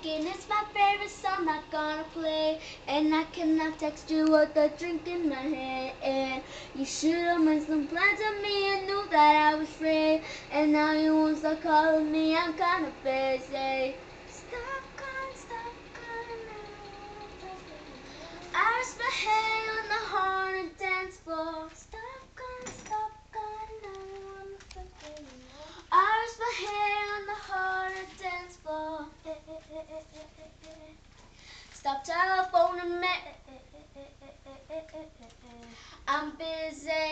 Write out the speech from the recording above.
Again, it's my favorite song I'm gonna play. And I cannot text you with a drink in my hand. You should've made some plans with me and knew that I was free. And now you won't stop calling me, I'm kinda busy. Stop calling now. I rest my head on the haunted dance floor. Stop calling now. I rest my head on the haunted dance floor. Stop telephoning me. I'm busy.